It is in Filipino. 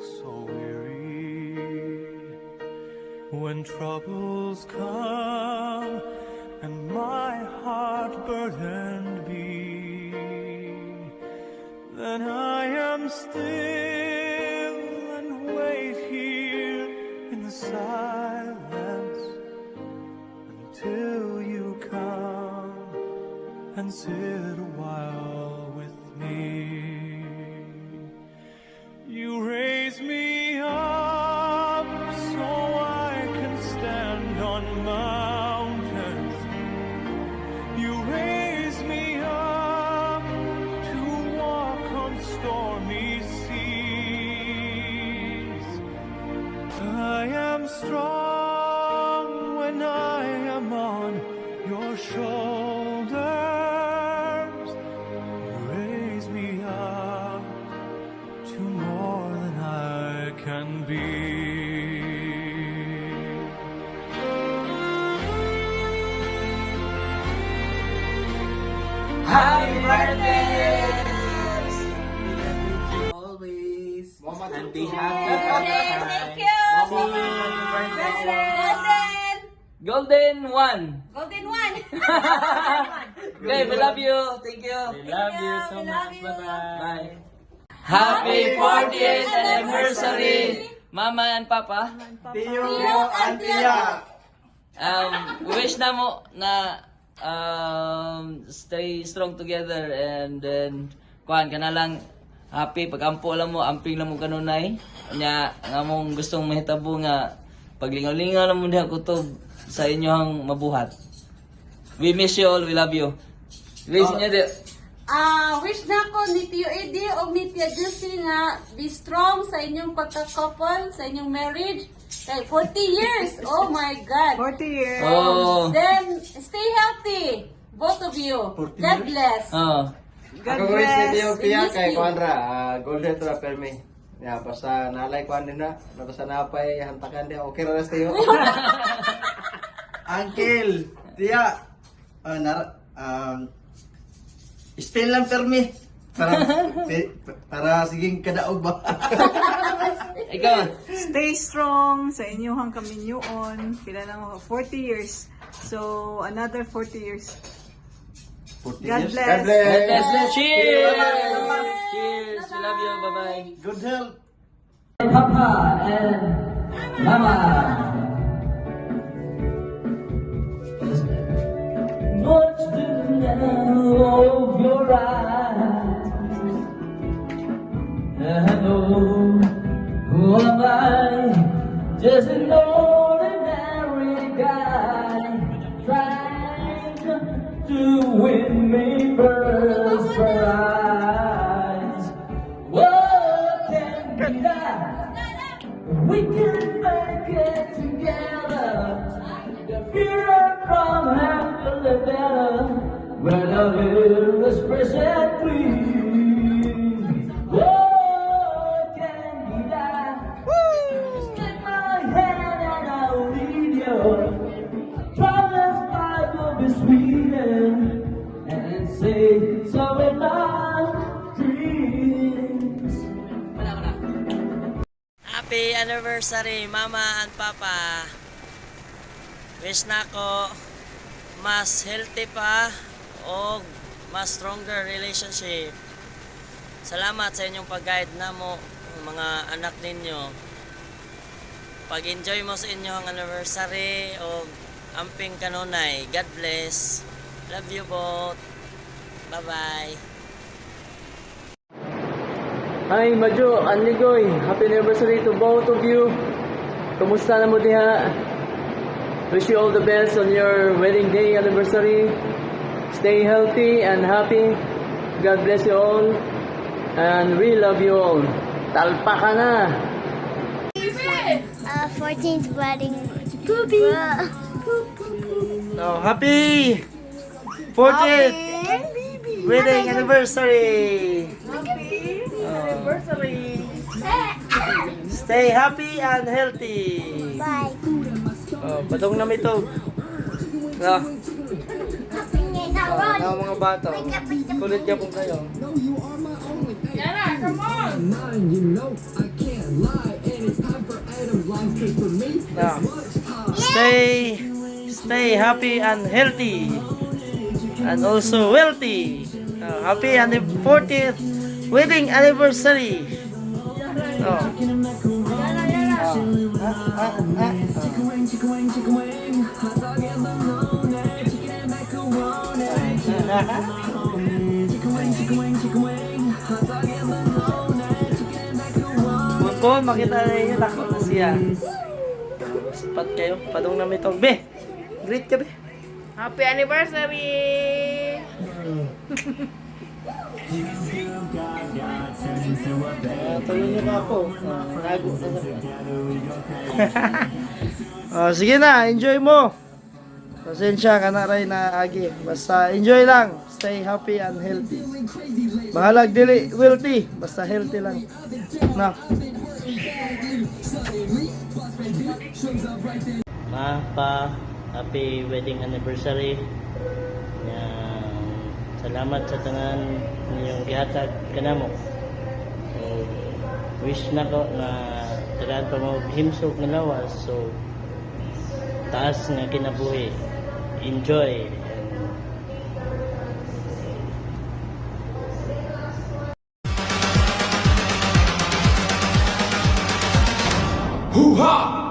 so weary when troubles come and my heart burdened be. Then I am still and wait here in the silence until you come and sit a while with me. You raise me up so I can stand on mountains. You raise me up to walk on stormy seas. I am strong when I am on your shoulders. You raise me up to more than I can be. Happy birthday! Always. And be happy. Thank you. Golden one. Golden one. Okay, we love you. Thank you. We love you so We much. love you. Bye-bye. Happy 40th anniversary, Mama and Papa. Tiyo and tiya. Wish na mo na stay strong together and then kuhan ka na lang happy pag-ampo lang mo, amping lang mo kanunay. Nya nga mong gustong mahitabo nga paglingaw-lingaw lang mo diha kutob sa inyong mabuhat. We miss you all, we love you. Wish niya di. Wish na ko ni Tiyo Eddie o ni Tia Juicy nga be strong sa inyong pagka-couple, sa inyong marriage. Kay 40 years. Oh my God. 40 years. Oh. Then, stay healthy. Both of you. God bless. Oh. God Ako guys, hindi bless. yung piya Miss kay you. Kuandra. Golden to per me. Ya, basta nalay kuan din na. Basta napay hantakan dia. Okay ra tayo. Uncle, tiya, stay lang per me. Para siging kadaog ba? Ikaw. Stay strong sa inyong kaminyoon. Pila na 40 years. So, another 40 years. 40 God years. bless. God bless. God bless. Cheers! Cheers! We love you. Bye-bye. Good health. Papa and Mama. What's the now of your eyes? Hello, who am I? Just an ordinary guy trying to win me first prize. What can be done? We can make it together. The fear from half to the better. When a little expression, please. What can be done? Just take my hand and I'll lead you. Promise I will be sweeter and say so in my dreams. Happy anniversary, Mama and Papa. Wish na ko mas healthy pa o mas stronger relationship. Salamat sa inyong pag-guide na mo, mga anak ninyo. Pag-enjoy mo sa inyong anniversary o amping kanunay. God bless. Love you both. Bye-bye. Hi, Majo, Anligoy. Happy anniversary to both of you. Kumusta na mo diha? Wish you all the best on your wedding day anniversary. Stay healthy and happy. God bless you all. And we love you all. Talpa ka na. 14th wedding. Poopy. Oh, happy 40th wedding anniversary. Anniversary. Stay happy and healthy. Bye. Oh, batong na ito. Ah, mga bata. Kulit niya po kayo. Yana, come on. Now, stay happy and healthy, and also wealthy. Happy 40th wedding anniversary. Kung makita ninyo, ako na siya. Sapat kayo, padong na may tog. Be, greet ka, be. Happy anniversary! Tuloy niyo na ako. Nago na sige na, enjoy mo. Pasensya ka na rin na agi. Basta enjoy lang. Stay happy and healthy. Bahalag dili wealthy. Basta healthy lang. Na. Ma, pa, happy wedding anniversary. Salamat sa tanan ninyong gihatag kanamo. Wish na ko na tagaan pa mo himsog nga lawas. So, taas nga kinabuhi. Enjoy. Hoo-ha!